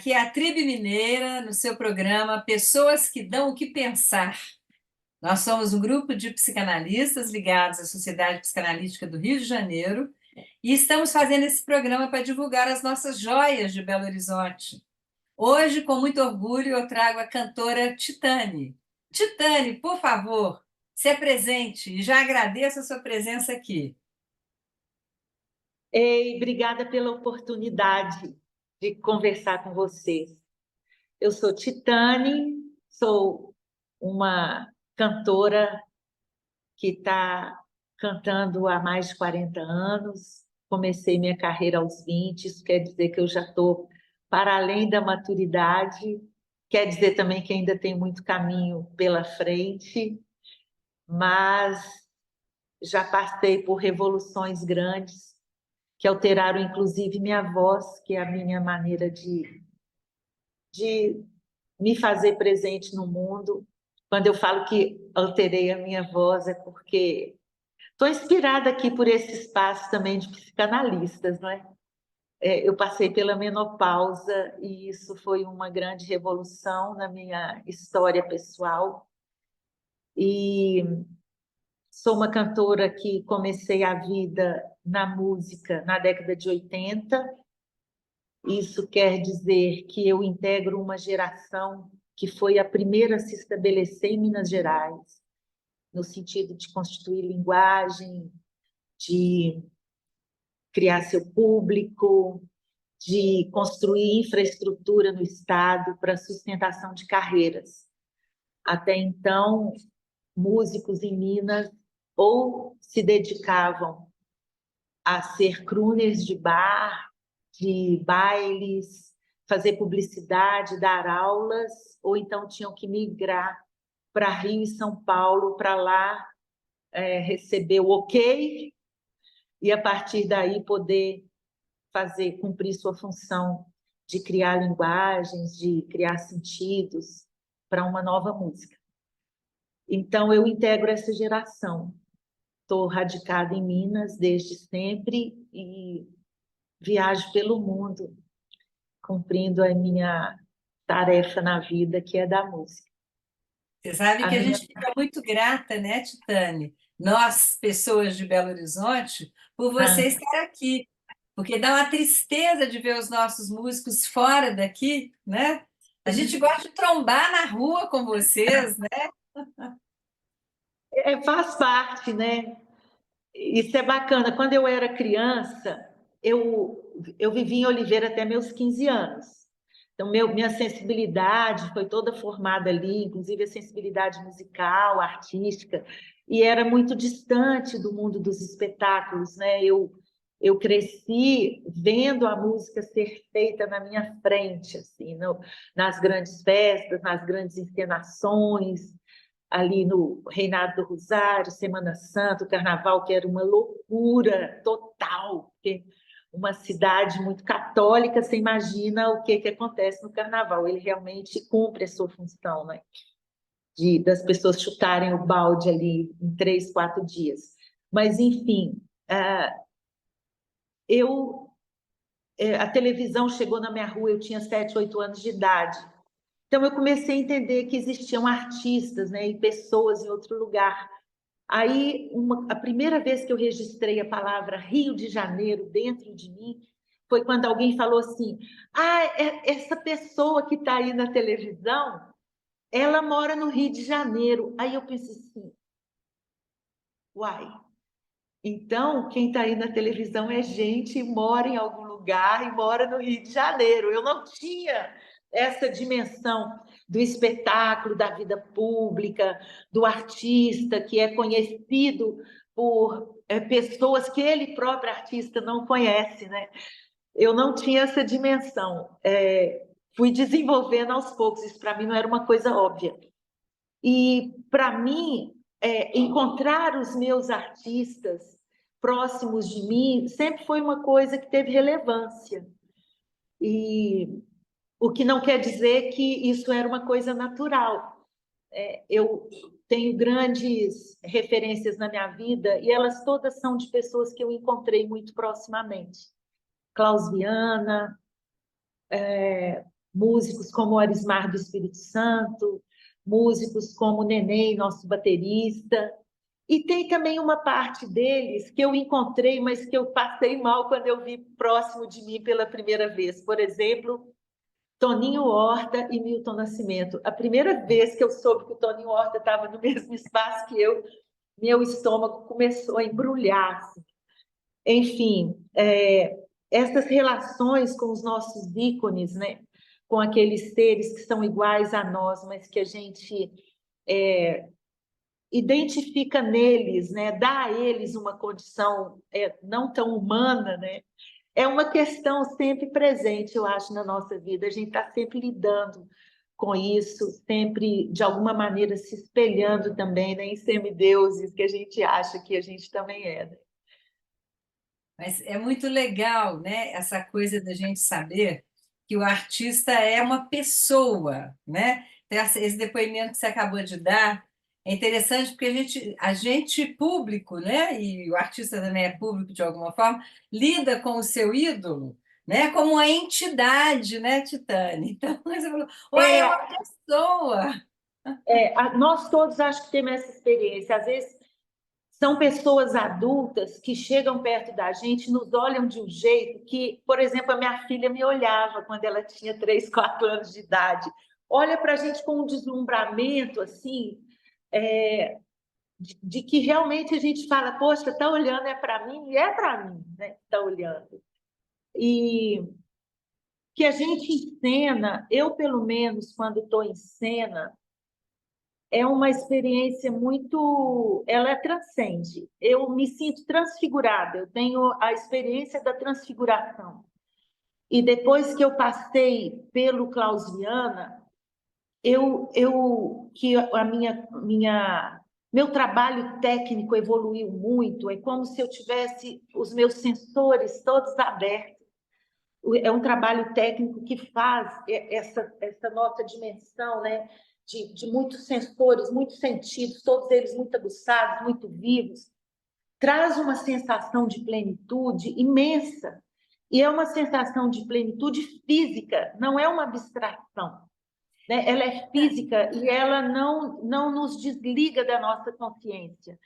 Aqui é a Tribo Mineira, no seu programa Pessoas que Dão o que Pensar. Nós somos um grupo de psicanalistas ligados à Sociedade Psicanalítica do Rio de Janeiro e estamos fazendo esse programa para divulgar as nossas joias de Belo Horizonte. Hoje, com muito orgulho, eu trago a cantora Titane. Titane, por favor, se apresente e já agradeço a sua presença aqui. Ei, obrigada pela oportunidade de conversar com vocês. Eu sou Titane, sou uma cantora que está cantando há mais de 40 anos. Comecei minha carreira aos 20, isso quer dizer que eu já estou para além da maturidade, quer dizer também que ainda tem muito caminho pela frente, mas já passei por revoluções grandes que alteraram inclusive minha voz, que é a minha maneira de me fazer presente no mundo. Quando eu falo que alterei a minha voz, é porque estou inspirada aqui por esse espaço também de psicanalistas, não é? Eu passei pela menopausa e isso foi uma grande revolução na minha história pessoal. E sou uma cantora que comecei a vida na música na década de 80. Isso quer dizer que eu integro uma geração que foi a primeira a se estabelecer em Minas Gerais, no sentido de constituir linguagem, de criar seu público, de construir infraestrutura no Estado para sustentação de carreiras. Até então, músicos em Minas ou se dedicavam a ser crooners de bar, de bailes, fazer publicidade, dar aulas, ou então tinham que migrar para Rio e São Paulo, para lá receber o ok e, a partir daí, poder cumprir sua função de criar linguagens, de criar sentidos para uma nova música. Então, eu integro essa geração. Estou radicada em Minas desde sempre e viajo pelo mundo, cumprindo a minha tarefa na vida, que é da música. Você sabe A que a minha... gente fica muito grata, né, Titane? Nós, pessoas de Belo Horizonte, por você estar aqui, porque dá uma tristeza de ver os nossos músicos fora daqui, né? A gente gosta de trombar na rua com vocês, né? Faz parte, né? Isso é bacana. Quando eu era criança, eu vivi em Oliveira até meus 15 anos. Então, minha sensibilidade foi toda formada ali, inclusive a sensibilidade musical, artística, e era muito distante do mundo dos espetáculos, né? Eu cresci vendo a música ser feita na minha frente, assim, nas grandes festas, nas grandes encenações, ali no Reinado do Rosário, Semana Santa, o Carnaval, que era uma loucura total, porque uma cidade muito católica, você imagina o que acontece no Carnaval, ele realmente cumpre a sua função, né? Das pessoas chutarem o balde ali em 3, 4 dias. Mas, enfim, a televisão chegou na minha rua, eu tinha 7, 8 anos de idade. Então, eu comecei a entender que existiam artistas, né, e pessoas em outro lugar. Aí, a primeira vez que eu registrei a palavra Rio de Janeiro dentro de mim foi quando alguém falou assim: essa pessoa que está aí na televisão, ela mora no Rio de Janeiro. Aí eu pensei assim, uai, então quem está aí na televisão é gente e mora em algum lugar e mora no Rio de Janeiro. Eu não tinha essa dimensão do espetáculo, da vida pública, do artista que é conhecido por pessoas que ele próprio artista não conhece, né? Eu não tinha essa dimensão. Fui desenvolvendo aos poucos, isso para mim não era uma coisa óbvia. E para mim, encontrar os meus artistas próximos de mim sempre foi uma coisa que teve relevância. E o que não quer dizer que isso era uma coisa natural. Eu tenho grandes referências na minha vida e elas todas são de pessoas que eu encontrei muito proximamente. Klaus Viana, músicos como o Arismar do Espírito Santo, músicos como o Neném, nosso baterista. E tem também uma parte deles que eu encontrei, mas que eu passei mal quando eu vi próximo de mim pela primeira vez. Por exemplo, Toninho Horta e Milton Nascimento. A primeira vez que eu soube que o Toninho Horta estava no mesmo espaço que eu, meu estômago começou a embrulhar. Assim. Enfim, essas relações com os nossos ícones, né? Com aqueles seres que são iguais a nós, mas que a gente identifica neles, né? Dá a eles uma condição não tão humana, né? É uma questão sempre presente, eu acho, na nossa vida. A gente está sempre lidando com isso, sempre, de alguma maneira, se espelhando também, né, em semideuses que a gente acha que a gente também é. Né? Mas é muito legal, né, essa coisa da gente saber que o artista é uma pessoa, né? Então, esse depoimento que você acabou de dar é interessante porque a gente público, né, e o artista também é público de alguma forma, lida com o seu ídolo, né, como uma entidade, né, Titânia? Então, você falou, uai, é uma pessoa. Nós todos acho que temos essa experiência. Às vezes são pessoas adultas que chegam perto da gente, nos olham de um jeito que, por exemplo, a minha filha me olhava quando ela tinha 3, 4 anos de idade. Olha para a gente com um deslumbramento, assim, de que realmente a gente fala, poxa, está olhando, é para mim, e é para mim, né? Está olhando. E que a gente encena, eu, pelo menos, quando estou em cena, é uma experiência muito... Ela transcende. Eu me sinto transfigurada, eu tenho a experiência da transfiguração. E depois que eu passei pelo Klaus Viana, que meu trabalho técnico evoluiu muito, é como se eu tivesse os meus sensores todos abertos. É um trabalho técnico que faz essa nossa dimensão, né? De muitos sensores, muitos sentidos, todos eles muito aguçados, muito vivos, traz uma sensação de plenitude imensa. E é uma sensação de plenitude física, não é uma abstração. Né? Ela é física e ela não nos desliga da nossa consciência.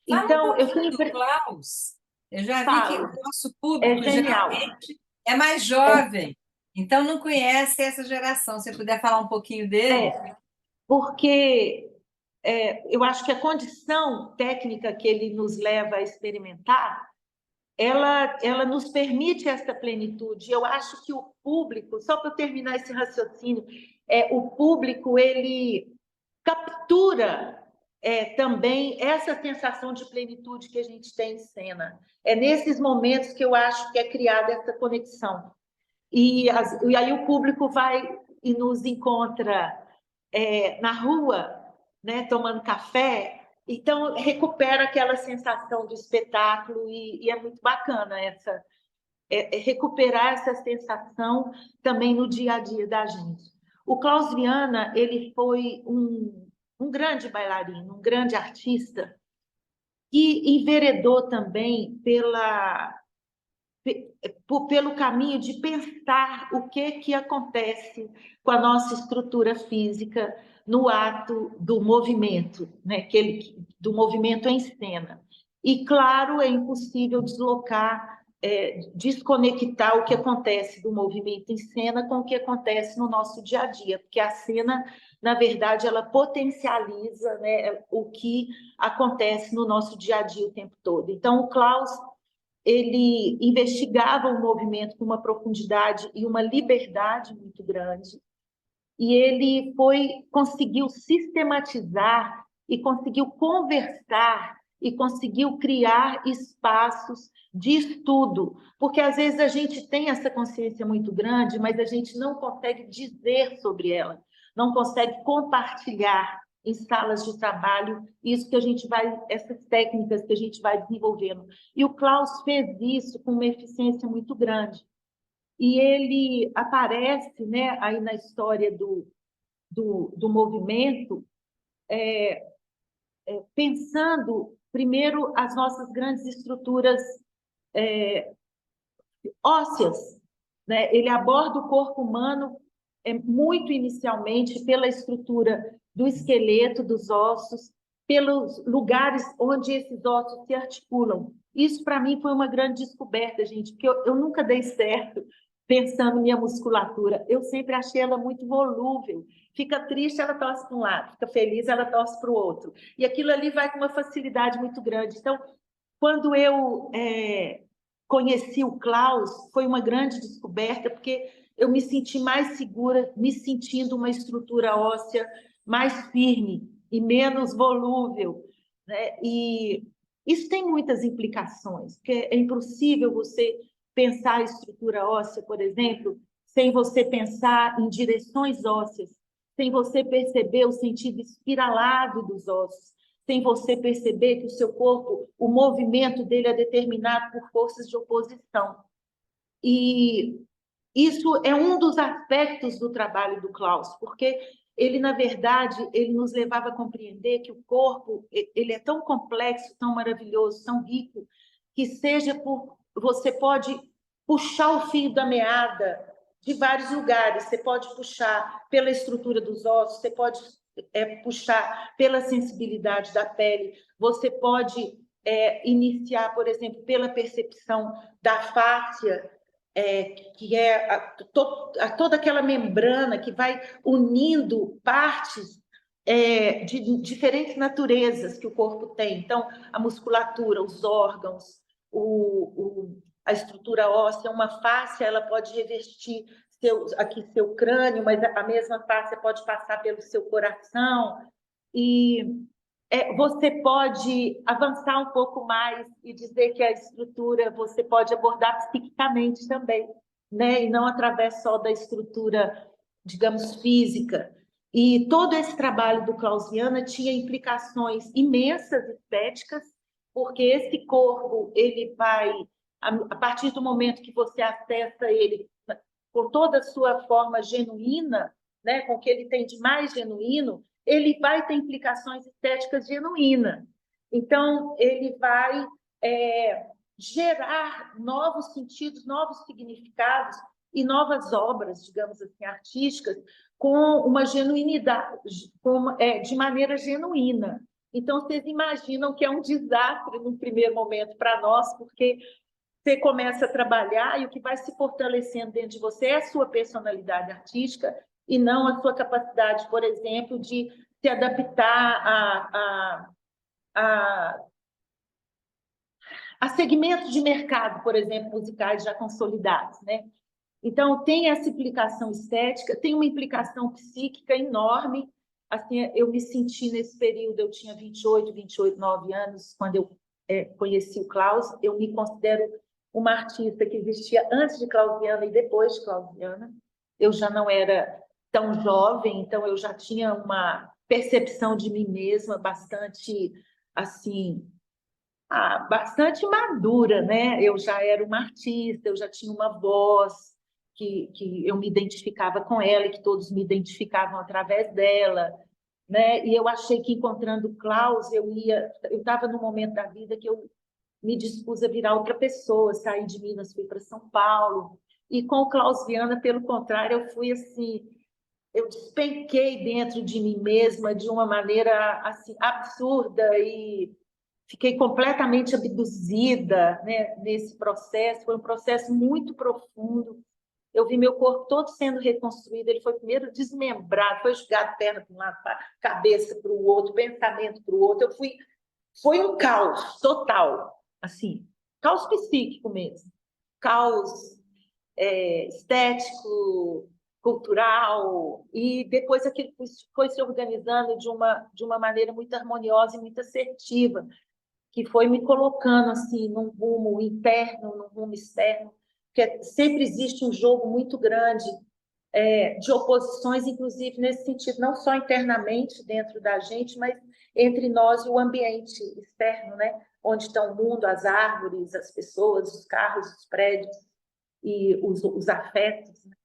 Fala um Então, eu pouquinho do sempre Klaus. Eu já vi que o falo, nosso é público genial. geralmente é mais jovem, então não conhece essa geração. Se você puder falar um pouquinho dele. Porque eu acho que a condição técnica que ele nos leva a experimentar, ela nos permite essa plenitude. Eu acho que o público, só para terminar esse raciocínio, o público ele captura também essa sensação de plenitude que a gente tem em cena. É nesses momentos que eu acho que é criada essa conexão. E aí o público vai e nos encontra na rua, né, tomando café, então recupera aquela sensação do espetáculo e é muito bacana recuperar essa sensação também no dia a dia da gente. O Klaus Viana, ele foi um grande bailarino, um grande artista, e enveredou também pelo caminho de pensar o que acontece com a nossa estrutura física no ato do movimento, né? Do movimento em cena. E, claro, é impossível desconectar o que acontece do movimento em cena com o que acontece no nosso dia a dia, porque a cena, na verdade, ela potencializa, né, o que acontece no nosso dia a dia o tempo todo. Então, o Klaus ele investigava o movimento com uma profundidade e uma liberdade muito grande, e ele conseguiu sistematizar e conseguiu conversar e conseguiu criar espaços de estudo, porque às vezes a gente tem essa consciência muito grande, mas a gente não consegue dizer sobre ela, não consegue compartilhar em salas de trabalho, essas técnicas que a gente vai desenvolvendo. E o Klaus fez isso com uma eficiência muito grande. E ele aparece, né, aí na história do movimento, pensando, primeiro, as nossas grandes estruturas ósseas. Né? Ele aborda o corpo humano muito inicialmente pela estrutura do esqueleto, dos ossos, pelos lugares onde esses ossos se articulam. Isso, para mim, foi uma grande descoberta, gente, porque eu nunca dei certo pensando minha musculatura. Eu sempre achei ela muito volúvel. Fica triste, ela torce para um lado, fica feliz, ela torce para o outro. E aquilo ali vai com uma facilidade muito grande. Então, quando eu conheci o Klaus, foi uma grande descoberta, porque eu me senti mais segura, me sentindo uma estrutura óssea mais firme e menos volúvel, né? E isso tem muitas implicações, porque é impossível você pensar a estrutura óssea, por exemplo, sem você pensar em direções ósseas, sem você perceber o sentido espiralado dos ossos, sem você perceber que o seu corpo, o movimento dele é determinado por forças de oposição. E isso é um dos aspectos do trabalho do Klaus, porque ele, na verdade, ele nos levava a compreender que o corpo ele é tão complexo, tão maravilhoso, tão rico, que seja por você pode puxar o fio da meada de vários lugares. Você pode puxar pela estrutura dos ossos, você pode puxar pela sensibilidade da pele, você pode iniciar, por exemplo, pela percepção da fáscia, que é toda aquela membrana que vai unindo partes de diferentes naturezas que o corpo tem. Então, a musculatura, os órgãos, a estrutura óssea, uma fáscia, ela pode revestir seu crânio, mas a mesma fáscia pode passar pelo seu coração. E você pode avançar um pouco mais e dizer que a estrutura você pode abordar psiquicamente também, né? E não através só da estrutura, digamos, física. E todo esse trabalho do Klaus Viana tinha implicações imensas estéticas, porque esse corpo, ele vai, a partir do momento que você acessa ele com toda a sua forma genuína, né, com o que ele tem de mais genuíno, ele vai ter implicações estéticas genuínas. Então, ele vai gerar novos sentidos, novos significados e novas obras, digamos assim, artísticas, com uma genuinidade, de maneira genuína. Então, vocês imaginam que é um desastre no primeiro momento para nós, porque você começa a trabalhar e o que vai se fortalecendo dentro de você é a sua personalidade artística e não a sua capacidade, por exemplo, de se adaptar a segmentos de mercado, por exemplo, musicais já consolidados, né? Então, tem essa implicação estética, tem uma implicação psíquica enorme. Assim, eu me senti nesse período, eu tinha 28, 9 anos, quando eu conheci o Klaus, eu me considero uma artista que existia antes de Klaus Viana e depois de Klaus Viana. Eu já não era tão jovem, então eu já tinha uma percepção de mim mesma bastante, assim, bastante madura, né? Eu já era uma artista, eu já tinha uma voz que eu me identificava com ela e que todos me identificavam através dela, né? E eu achei que encontrando o Klaus eu estava num momento da vida que eu me dispus a virar outra pessoa, saí de Minas, fui para São Paulo, e com o Klaus Viana, pelo contrário, eu fui assim, eu despenquei dentro de mim mesma de uma maneira assim absurda e fiquei completamente abduzida, né, nesse processo. Foi um processo muito profundo. Eu vi meu corpo todo sendo reconstruído. Ele foi primeiro desmembrado, foi jogado perna para um lado, cabeça para o outro, pensamento para o outro. Foi um caos total, assim, caos psíquico mesmo, caos estético, cultural, e depois aquilo foi se organizando de uma maneira muito harmoniosa e muito assertiva, que foi me colocando assim num rumo interno, num rumo externo, porque sempre existe um jogo muito grande de oposições, inclusive nesse sentido, não só internamente dentro da gente, mas entre nós e o ambiente externo, né? Onde está o mundo, as árvores, as pessoas, os carros, os prédios e os afetos, né?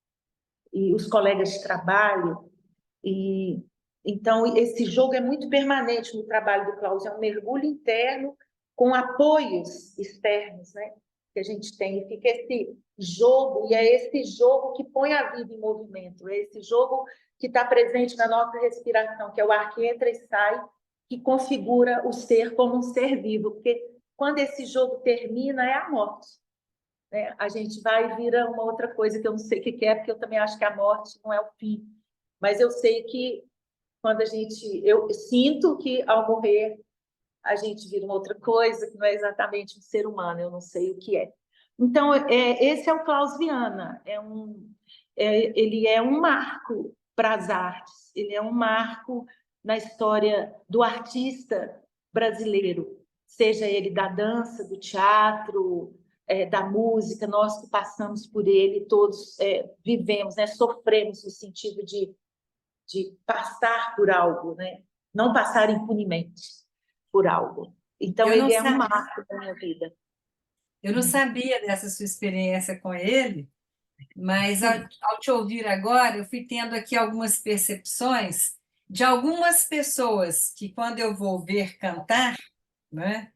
E os colegas de trabalho. E então esse jogo é muito permanente no trabalho do Klaus, é um mergulho interno com apoios externos, né? que a gente tem, fica esse jogo, e é esse jogo que põe a vida em movimento, é esse jogo que está presente na nossa respiração, que é o ar que entra e sai, que configura o ser como um ser vivo, porque quando esse jogo termina, é a morte. Né? A gente vai e vira uma outra coisa que eu não sei o que é, porque eu também acho que a morte não é o fim. Mas eu sei que quando eu sinto que ao morrer a gente vira uma outra coisa, que não é exatamente um ser humano, eu não sei o que é. Então, esse é o Klaus Viana, ele é um marco para as artes, ele é um marco na história do artista brasileiro, seja ele da dança, do teatro, da música, nós que passamos por ele, todos vivemos, né, sofremos no sentido de passar por algo, né? Não passar impunemente por algo. Então, Eu não ele é um sabia, marco da minha vida. eu não sabia dessa sua experiência com ele, mas ao te ouvir agora, eu fui tendo aqui algumas percepções de algumas pessoas que, quando eu vou ver cantar, né,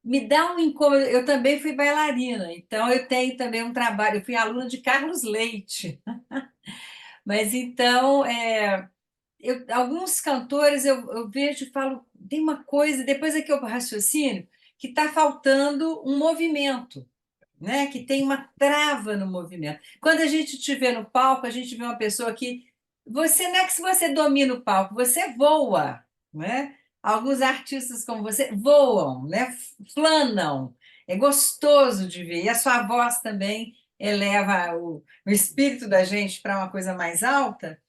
me dá um incômodo. Eu também fui bailarina, então eu tenho também um trabalho. Eu fui aluna de Carlos Leite, mas então alguns cantores eu vejo e falo, tem uma coisa, depois é que eu raciocínio, que está faltando um movimento, né? Que tem uma trava no movimento. Quando a gente te vê no palco, a gente vê uma pessoa que você não é que se você domina o palco, você voa, né? Alguns artistas como você voam, né? Flanam. É gostoso de ver. E a sua voz também eleva o espírito da gente para uma coisa mais alta.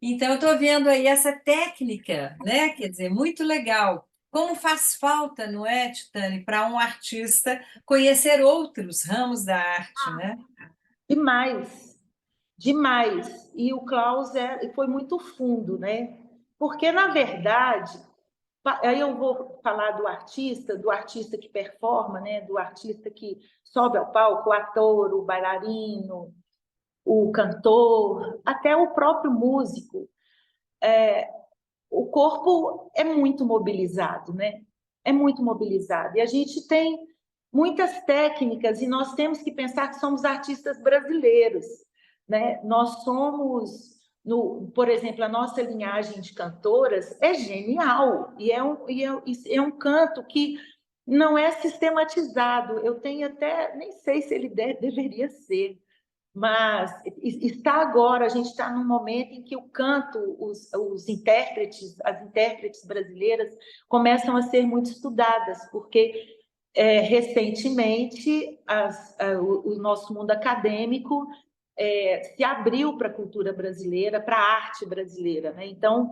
Então, eu estou vendo aí essa técnica, né? Quer dizer, muito legal. Como faz falta, não é, Titane, para um artista conhecer outros ramos da arte, né? Demais, demais. E o Klaus foi muito fundo, né? Porque, na verdade, aí eu vou falar do artista que performa, né? Do artista que sobe ao palco, o ator, o bailarino, o cantor, até o próprio músico. O corpo é muito mobilizado, né? É muito mobilizado. E a gente tem muitas técnicas e nós temos que pensar que somos artistas brasileiros, né? Nós somos, por exemplo, a nossa linhagem de cantoras é genial e é um canto que não é sistematizado. Eu tenho até, nem sei se ele deveria ser, mas está agora, a gente está num momento em que o canto, os intérpretes, as intérpretes brasileiras começam a ser muito estudadas, porque recentemente o nosso mundo acadêmico se abriu para a cultura brasileira, para a arte brasileira, né? Então,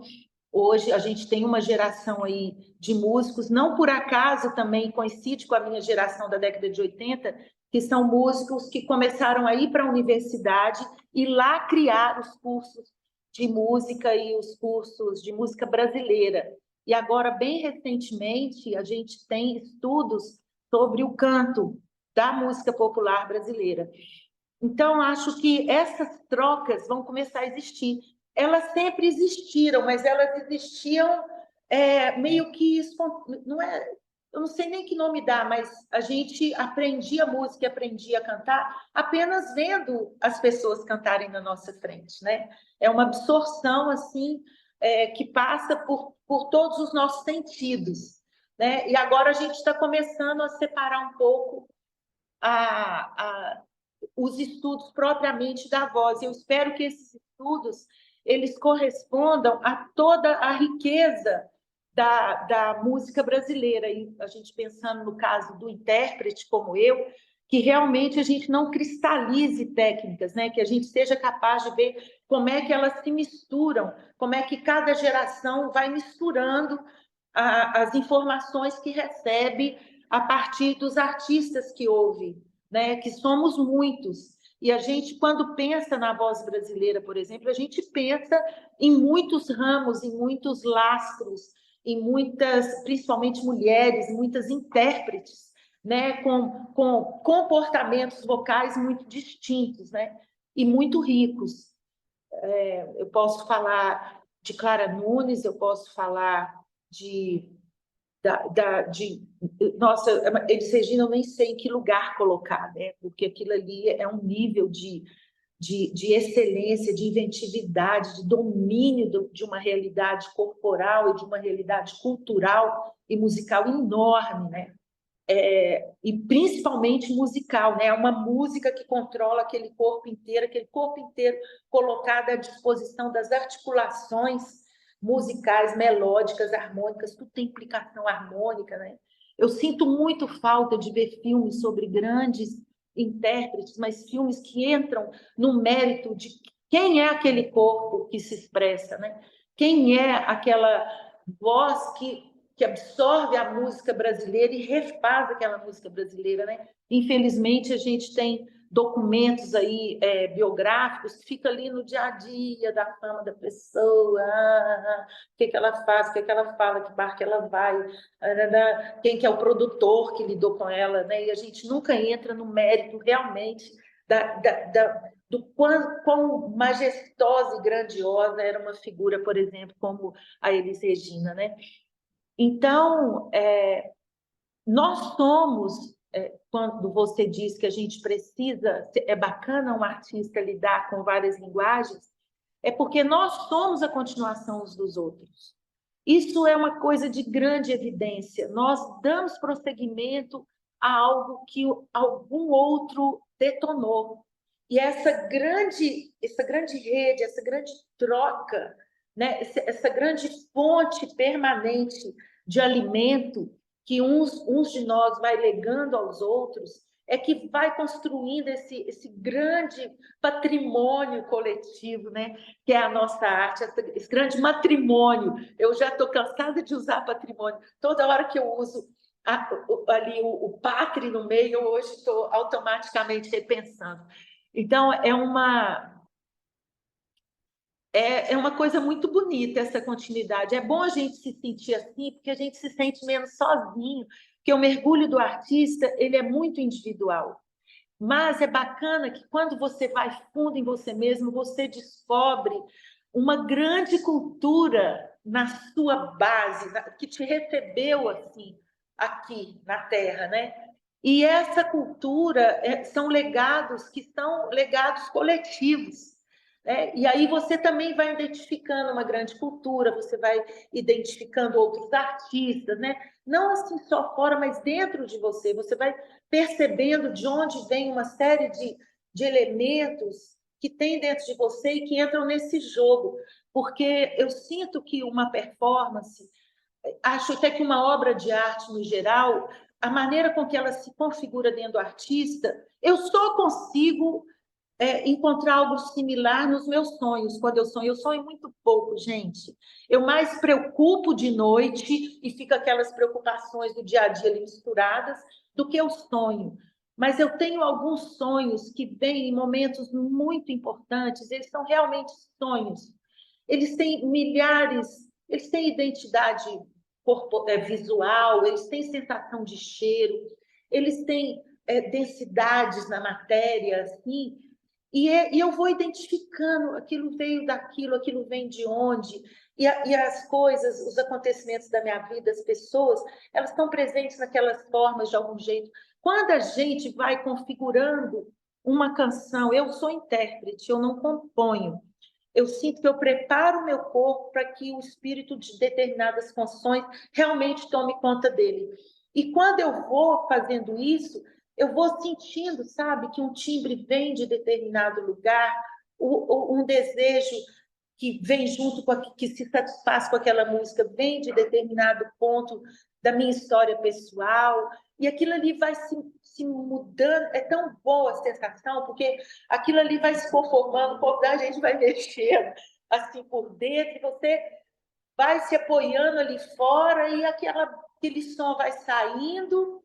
hoje a gente tem uma geração aí de músicos, não por acaso também coincide com a minha geração da década de 80, que são músicos que começaram a ir para a universidade e lá criar os cursos de música e os cursos de música brasileira. E agora, bem recentemente, a gente tem estudos sobre o canto da música popular brasileira. Então, acho que essas trocas vão começar a existir. Elas sempre existiram, mas elas existiam meio que... Não é, eu não sei nem que nome dá, mas a gente aprendia música e aprendia a cantar apenas vendo as pessoas cantarem na nossa frente, né? É uma absorção, assim, que passa por todos os nossos sentidos, né? E agora a gente está começando a separar um pouco os estudos propriamente da voz. Eu espero que esses estudos eles correspondam a toda a riqueza da música brasileira. E a gente pensando no caso do intérprete como eu, que realmente a gente não cristalize técnicas, né? Que a gente seja capaz de ver como é que elas se misturam, como é que cada geração vai misturando as informações que recebe a partir dos artistas que ouve, né? Que somos muitos. E a gente, quando pensa na voz brasileira, por exemplo, a gente pensa em muitos ramos, em muitos lastros, em muitas, principalmente mulheres, muitas intérpretes, né? Com comportamentos vocais muito distintos, né? E muito ricos. Eu posso falar de Clara Nunes, eu posso falar Nossa, Elis Regina, eu nem sei em que lugar colocar, né? Porque aquilo ali é um nível de excelência, de inventividade, de domínio de uma realidade corporal e de uma realidade cultural e musical enorme, né? E principalmente musical, né? É uma música que controla aquele corpo inteiro colocado à disposição das articulações musicais, melódicas, harmônicas, tudo tem implicação harmônica, né? Eu sinto muito falta de ver filmes sobre grandes intérpretes, mas filmes que entram no mérito de quem é aquele corpo que se expressa, né? Quem é aquela voz que absorve a música brasileira e refaz aquela música brasileira, né? Infelizmente, a gente tem documentos aí biográficos que ficam ali no dia a dia da fama da pessoa, o que ela faz, o que ela fala, que bar que ela vai, quem que é o produtor que lidou com ela, né? E a gente nunca entra no mérito realmente do quão majestosa e grandiosa era uma figura, por exemplo, como a Elis Regina, né? Então, nós somos, quando você diz que a gente precisa, é bacana um artista lidar com várias linguagens, é porque nós somos a continuação uns dos outros. Isso é uma coisa de grande evidência. Nós damos prosseguimento a algo que algum outro detonou. E essa grande rede, essa grande troca, né? Essa grande fonte permanente de alimento que uns de nós vai legando aos outros, é que vai construindo esse grande patrimônio coletivo, né? Que é a nossa arte, esse grande matrimônio. Eu já estou cansada de usar patrimônio. Toda hora que eu uso ali o pátrio no meio, eu hoje estou automaticamente repensando. Então, é uma coisa muito bonita essa continuidade. É bom a gente se sentir assim, porque a gente se sente menos sozinho, porque o mergulho do artista ele é muito individual. Mas é bacana que quando você vai fundo em você mesmo, você descobre uma grande cultura na sua base, que te recebeu assim, aqui na Terra, né? E essa cultura são legados que são legados coletivos. E aí você também vai identificando uma grande cultura, você vai identificando outros artistas, né? Não assim só fora, mas dentro de você. Você vai percebendo de onde vem uma série de elementos que tem dentro de você e que entram nesse jogo. Porque eu sinto que uma performance, acho até que uma obra de arte no geral, a maneira com que ela se configura dentro do artista, eu só consigo encontrar algo similar nos meus sonhos, quando eu sonho muito pouco, gente. Eu mais preocupo de noite e fica aquelas preocupações do dia a dia ali misturadas, do que eu sonho. Mas eu tenho alguns sonhos que vêm em momentos muito importantes, eles são realmente sonhos. Eles têm milhares, eles têm identidade visual, eles têm sensação de cheiro, eles têm densidades na matéria, assim, e eu vou identificando, aquilo veio daquilo, aquilo vem de onde, e as coisas, os acontecimentos da minha vida, as pessoas, elas estão presentes naquelas formas de algum jeito. Quando a gente vai configurando uma canção, eu sou intérprete, eu não componho. Eu sinto que eu preparo o meu corpo para que o espírito de determinadas canções realmente tome conta dele. E quando eu vou fazendo isso, eu vou sentindo, sabe, que um timbre vem de determinado lugar, um desejo que vem junto que se satisfaz com aquela música, vem de determinado ponto da minha história pessoal, e aquilo ali vai se mudando. É tão boa a sensação, porque aquilo ali vai se conformando, o corpo da gente vai mexendo assim por dentro, e você vai se apoiando ali fora, e aquele som vai saindo,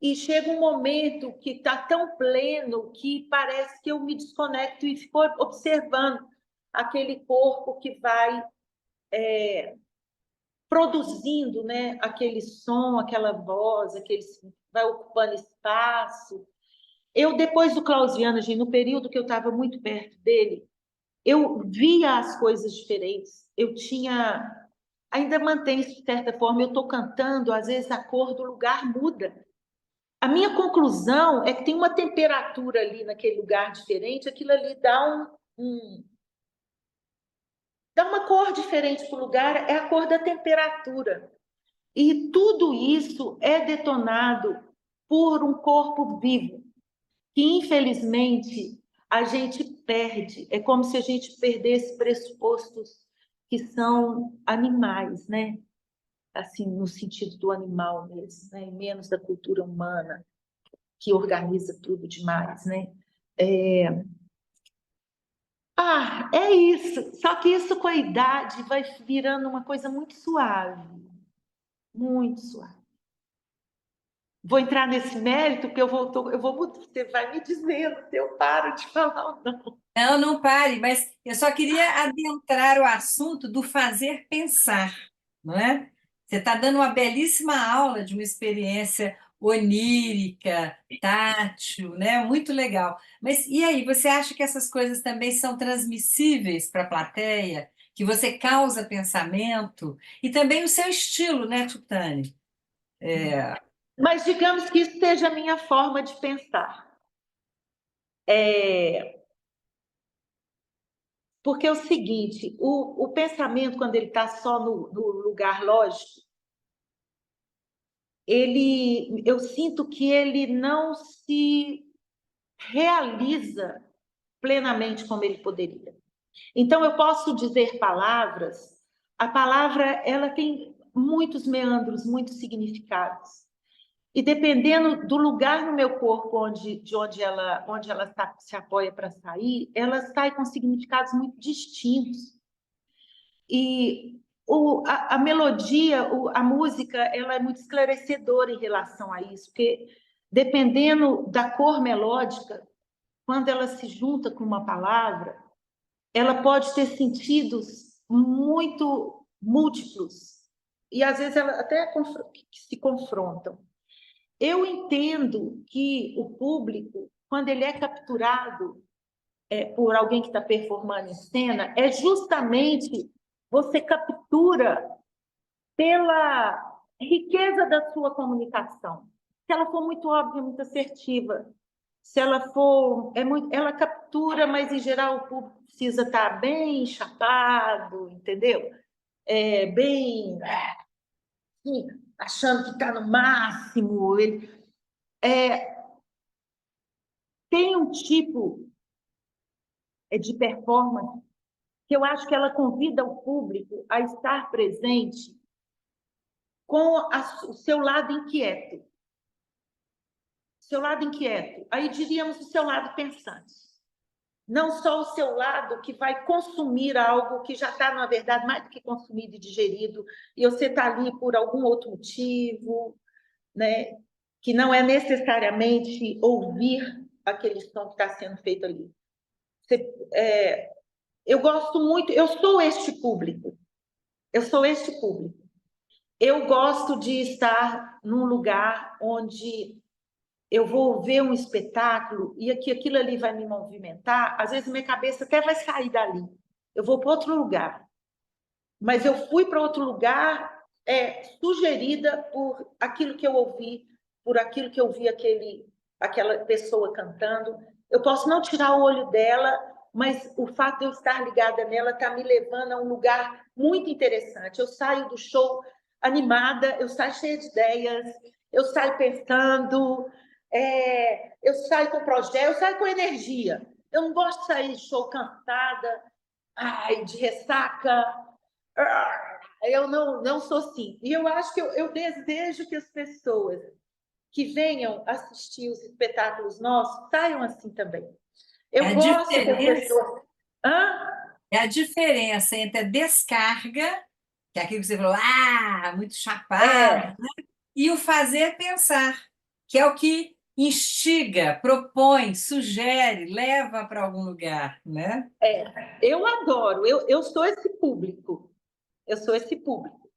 e chega um momento que está tão pleno que parece que eu me desconecto e fico observando aquele corpo que vai produzindo, né, aquele som, aquela voz, vai ocupando espaço. Eu, depois do Clausiano, gente, no período que eu estava muito perto dele, eu via as coisas diferentes. Eu tinha ainda mantém isso de certa forma. Eu estou cantando, às vezes a cor do lugar muda. A minha conclusão é que tem uma temperatura ali naquele lugar diferente, aquilo ali dá uma cor diferente para o lugar, é a cor da temperatura. E tudo isso é detonado por um corpo vivo, que infelizmente a gente perde. É como se a gente perdesse pressupostos que são animais, né? Assim, no sentido do animal mesmo, né? Menos da cultura humana, que organiza tudo demais, né? É isso. Só que isso com a idade vai virando uma coisa muito suave, muito suave. Vou entrar nesse mérito, porque você vai me dizendo se eu paro de falar ou não. Não, não pare, mas eu só queria adentrar o assunto do fazer pensar, não é? Você está dando uma belíssima aula de uma experiência onírica, tátil, né? Muito legal. Mas e aí, você acha que essas coisas também são transmissíveis para a plateia? Que você causa pensamento? E também o seu estilo, né, Tutane? Mas digamos que isso seja a minha forma de pensar. Porque é o seguinte, o pensamento, quando ele está só no lugar lógico, eu sinto que ele não se realiza plenamente como ele poderia. Então, eu posso dizer palavras, a palavra ela tem muitos meandros, muitos significados. E dependendo do lugar no meu corpo onde ela se apoia para sair, ela sai com significados muito distintos. E a melodia, a música, ela é muito esclarecedora em relação a isso, porque dependendo da cor melódica, quando ela se junta com uma palavra, ela pode ter sentidos muito múltiplos e às vezes ela até se confrontam. Eu entendo que o público, quando ele é capturado por alguém que está performando em cena, é justamente você captura pela riqueza da sua comunicação. Se ela for muito óbvia, muito assertiva, se ela for, ela captura, mas em geral o público precisa estar bem chapado, entendeu? Bem, assim, achando que está no máximo. Tem um tipo de performance que eu acho que ela convida o público a estar presente com o seu lado inquieto. Seu lado inquieto. Aí diríamos o seu lado pensante. Não só o seu lado que vai consumir algo que já está, na verdade, mais do que consumido e digerido, e você está ali por algum outro motivo, né? Que não é necessariamente ouvir aquele som que está sendo feito ali. Eu gosto muito, eu sou este público. Eu sou este público. Eu gosto de estar num lugar onde eu vou ver um espetáculo e aquilo ali vai me movimentar, às vezes minha cabeça até vai sair dali. Eu vou para outro lugar. Mas eu fui para outro lugar sugerida por aquilo que eu ouvi, por aquilo que eu vi aquela pessoa cantando. Eu posso não tirar o olho dela, mas o fato de eu estar ligada nela está me levando a um lugar muito interessante. Eu saio do show animada, eu saio cheia de ideias, eu saio pensando, eu saio com projeto, eu saio com energia. Eu não gosto de sair de show cansada, de ressaca. Eu não sou assim. E eu acho que eu desejo que as pessoas que venham assistir os espetáculos nossos saiam assim também. É Eu a gosto que as diferença, pessoas... Hã? é a diferença entre a descarga, que é aquilo que você falou, muito chapado, É, e o fazer pensar, que é o que instiga, propõe, sugere, leva para algum lugar, né? eu adoro, eu sou esse público. Eu sou esse público.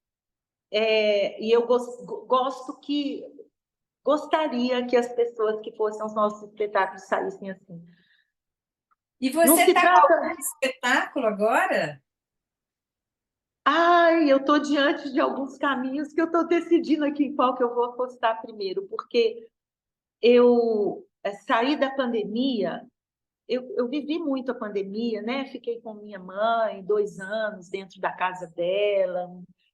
E eu gosto que... Gostaria que as pessoas que fossem aos nossos espetáculos saíssem assim. E Não você se está com algum trata... espetáculo agora? Ai, eu estou diante de alguns caminhos que eu estou decidindo aqui em qual que eu vou apostar primeiro, porque eu saí da pandemia, eu vivi muito a pandemia, né? Fiquei com minha mãe 2 anos dentro da casa dela,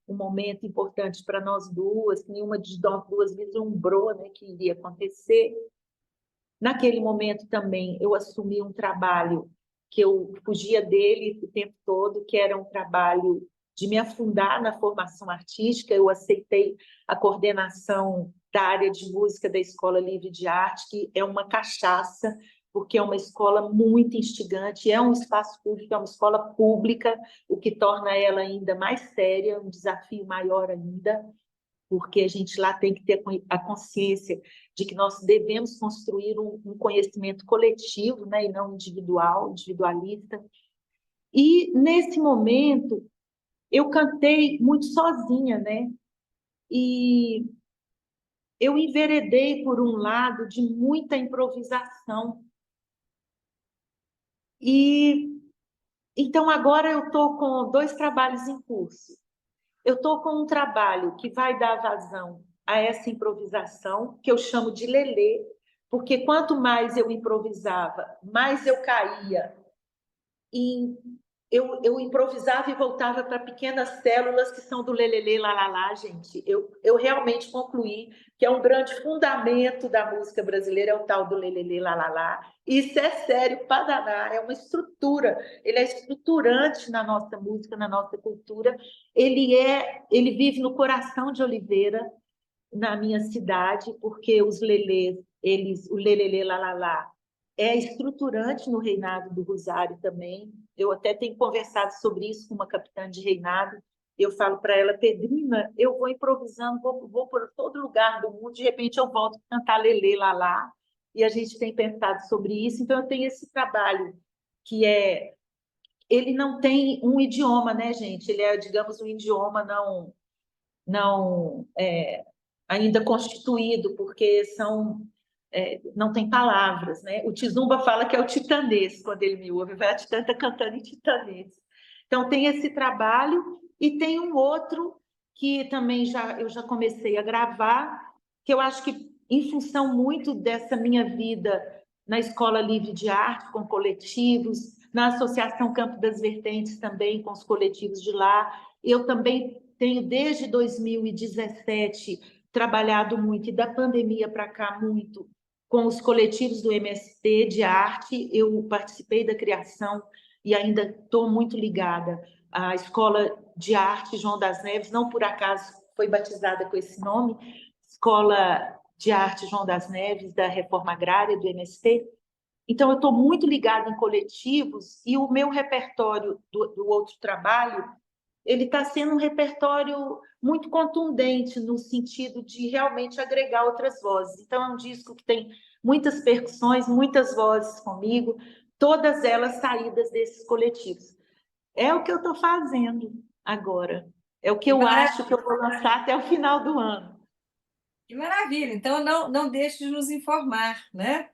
um momento importante para nós duas, que nenhuma de nós duas vislumbrou, né, que iria acontecer. Naquele momento também eu assumi um trabalho que eu fugia dele o tempo todo, que era um trabalho de me afundar na formação artística. Eu aceitei a coordenação da área de música da Escola Livre de Arte, que é uma cachaça, porque é uma escola muito instigante, é um espaço público, é uma escola pública, o que torna ela ainda mais séria, um desafio maior ainda, porque a gente lá tem que ter a consciência de que nós devemos construir um conhecimento coletivo, né, e não individual, individualista. E, nesse momento, eu cantei muito sozinha, né? E eu enveredei por um lado de muita improvisação. E, então, agora eu estou com 2 trabalhos em curso. Eu estou com um trabalho que vai dar vazão a essa improvisação, que eu chamo de lelê, porque quanto mais eu improvisava, mais eu caía. E eu improvisava e voltava para pequenas células que são do lelelê, lalala, gente. Eu realmente concluí que é um grande fundamento da música brasileira, é o tal do lelelê, lalala. Isso é sério, para danar, é uma estrutura, ele é estruturante na nossa música, na nossa cultura. Ele vive no coração de Oliveira, na minha cidade, porque os lelês, o lelelê, lalala, é estruturante no reinado do Rosário também. Eu até tenho conversado sobre isso com uma capitã de reinado. Eu falo para ela, Pedrina, eu vou improvisando, vou por todo lugar do mundo, de repente eu volto a cantar lelê, lalá, e a gente tem pensado sobre isso. Então eu tenho esse trabalho que ele não tem um idioma, né, gente? Ele é, digamos, um idioma não ainda constituído, porque não tem palavras, né? O Tizumba fala que é o titanês, quando ele me ouve, vai a Titã está cantando em titanês. Então, tem esse trabalho, e tem um outro que também eu já comecei a gravar, que eu acho que, em função muito dessa minha vida na Escola Livre de Arte, com coletivos, na Associação Campo das Vertentes também, com os coletivos de lá, eu também tenho, desde 2017, trabalhado muito, e da pandemia para cá, muito, com os coletivos do MST de arte. Eu participei da criação e ainda estou muito ligada à Escola de Arte João das Neves, não por acaso foi batizada com esse nome, Escola de Arte João das Neves, da Reforma Agrária, do MST. Então, eu estou muito ligada em coletivos, e o meu repertório do outro trabalho, ele está sendo um repertório muito contundente, no sentido de realmente agregar outras vozes. Então, é um disco que tem muitas percussões, muitas vozes comigo, todas elas saídas desses coletivos. É o que eu estou fazendo agora. É o que Que eu acho que maravilha, eu vou lançar até o final do ano. que maravilha. Então, não deixe de nos informar, né?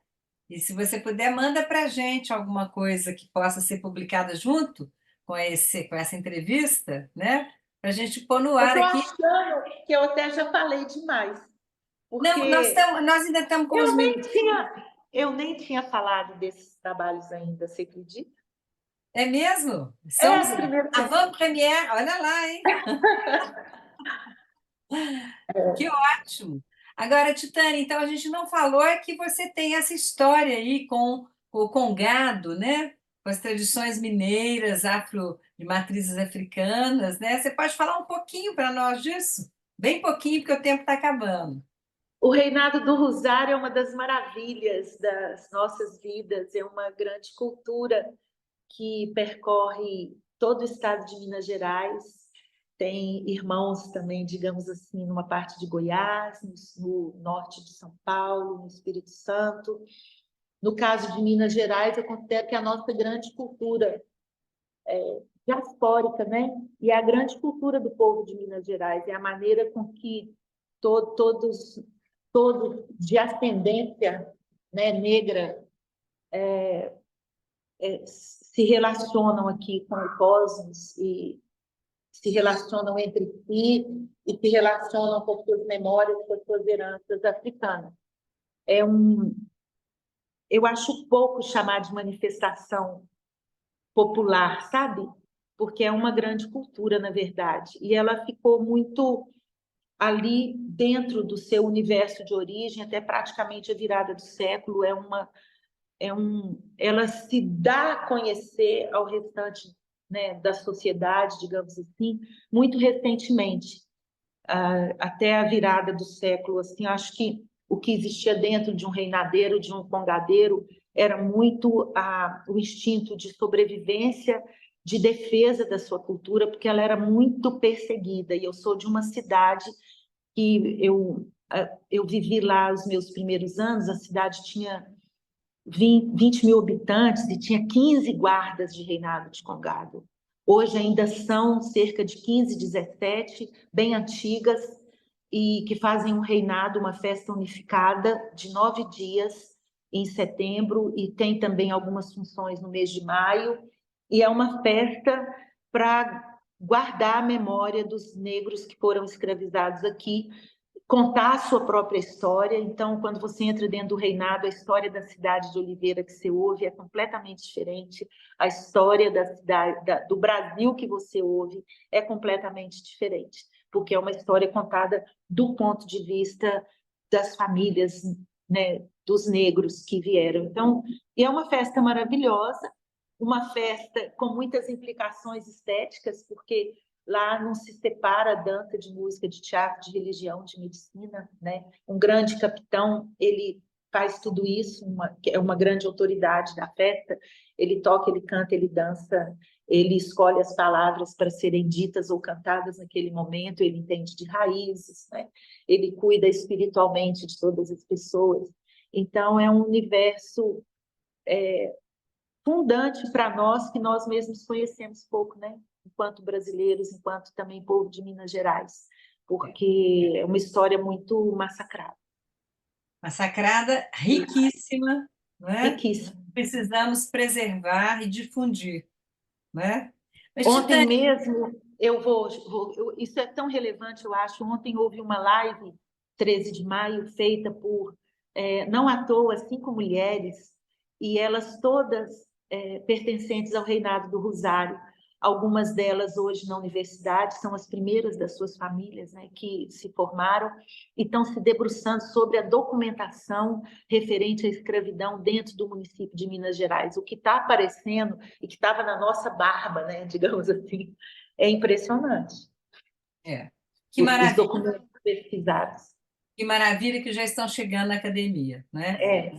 E se você puder, manda para a gente alguma coisa que possa ser publicada junto com essa entrevista, né? Para a gente pôr no Eu ar estou aqui. achando que eu até já falei demais, Não, porque nós ainda estamos com os eu nem minutos. tinha falado desses trabalhos ainda, você acredita? É mesmo? É, São os primeiro. avant-première, olha lá, hein? Que ótimo! Agora, Titânia, então a gente não falou é que você tem essa história aí com gado, né? Com as tradições mineiras, de matrizes africanas, né? Você pode falar um pouquinho para nós disso? Bem pouquinho, porque o tempo está acabando. O reinado do Rosário é uma das maravilhas das nossas vidas, é uma grande cultura que percorre todo o estado de Minas Gerais. Tem irmãos também, digamos assim, numa parte de Goiás, no norte de São Paulo, no Espírito Santo. No caso de Minas Gerais, eu considero que a nossa grande cultura diaspórica, né? E a grande cultura do povo de Minas Gerais é a maneira com que todos de ascendência, né, negra, se relacionam aqui com o cosmos, se relacionam entre si e se relacionam com suas memórias, com suas heranças africanas. Eu acho pouco chamar de manifestação popular, sabe? Porque é uma grande cultura, na verdade, e ela ficou muito ali dentro do seu universo de origem, até praticamente a virada do século, ela se dá a conhecer ao restante, né, da sociedade, digamos assim, muito recentemente, até a virada do século. Assim, acho que o que existia dentro de um reinadeiro, de um congadeiro, era muito o instinto de sobrevivência, de defesa da sua cultura, porque ela era muito perseguida. E eu sou de uma cidade que eu vivi lá os meus primeiros anos. A cidade tinha 20 mil habitantes e tinha 15 guardas de reinado de Congado. Hoje ainda são cerca de 15, 17, bem antigas, e que fazem um reinado, uma festa unificada de 9 dias em setembro, e tem também algumas funções no mês de maio, e é uma festa para guardar a memória dos negros que foram escravizados aqui, contar a sua própria história. Então, quando você entra dentro do reinado, a história da cidade de Oliveira que você ouve é completamente diferente. A história da cidade, do Brasil que você ouve é completamente diferente, porque é uma história contada do ponto de vista das famílias, né, dos negros que vieram. Então, é uma festa maravilhosa, uma festa com muitas implicações estéticas, porque lá não se separa a dança de música, de teatro, de religião, de medicina, né? Um grande capitão, ele faz tudo isso, é uma grande autoridade da festa. Ele toca, ele canta, ele dança, ele escolhe as palavras para serem ditas ou cantadas naquele momento, ele entende de raízes, né? Ele cuida espiritualmente de todas as pessoas. Então, é um universo fundante para nós, que nós mesmos conhecemos pouco, né? Enquanto brasileiros, enquanto também povo de Minas Gerais, porque é uma história muito massacrada. Massacrada, riquíssima, né? Riquíssima. Precisamos preservar e difundir, né? Mas, Ontem Titânia, mesmo, isso é tão relevante, eu acho. Ontem houve uma live, 13 de maio, feita por, não à toa, 5 mulheres, e elas todas pertencentes ao reinado do Rosário. Algumas delas hoje na universidade, são as primeiras das suas famílias, né, que se formaram e estão se debruçando sobre a documentação referente à escravidão dentro do município de Minas Gerais. O que está aparecendo e que estava na nossa barba, né, digamos assim, é impressionante. Que Os maravilha, documentos pesquisados. que maravilha que já estão chegando na academia, né? É,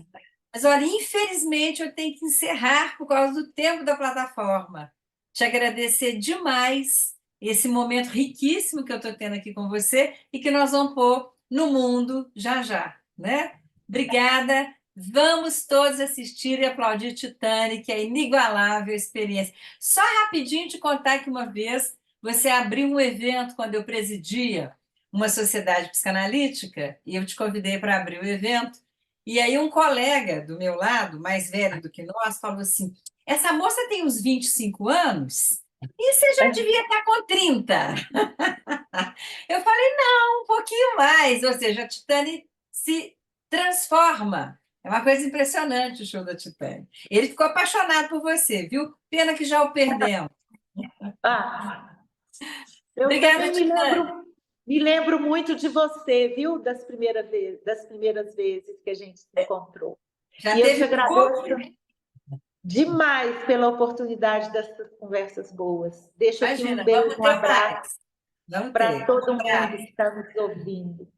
Mas olha, infelizmente eu tenho que encerrar por causa do tempo da plataforma. Te agradecer demais esse momento riquíssimo que eu estou tendo aqui com você e que nós vamos pôr no mundo já já, né? Obrigada. Vamos todos assistir e aplaudir Titanic, que é inigualável a experiência. Só rapidinho te contar que uma vez você abriu um evento quando eu presidia uma sociedade psicanalítica e eu te convidei para abrir o evento. E aí um colega do meu lado, mais velho do que nós, falou assim, essa moça tem uns 25 anos e você já devia estar com 30. Eu falei, não, um pouquinho mais. Ou seja, a Titânia se transforma. É uma coisa impressionante o show da Titânia. Ele ficou apaixonado por você, viu? Pena que já o perdemos. ah, eu Obrigada, também Titânia. me lembro muito de você, viu? Das primeiras vezes que a gente se encontrou. Já E eu te teve agradeço pouco? demais pela oportunidade dessas conversas boas. Deixo aqui um Imagina, beijo, vamos um ter mais. abraço Vamos para ter. todo Um mundo abraço. que está nos ouvindo.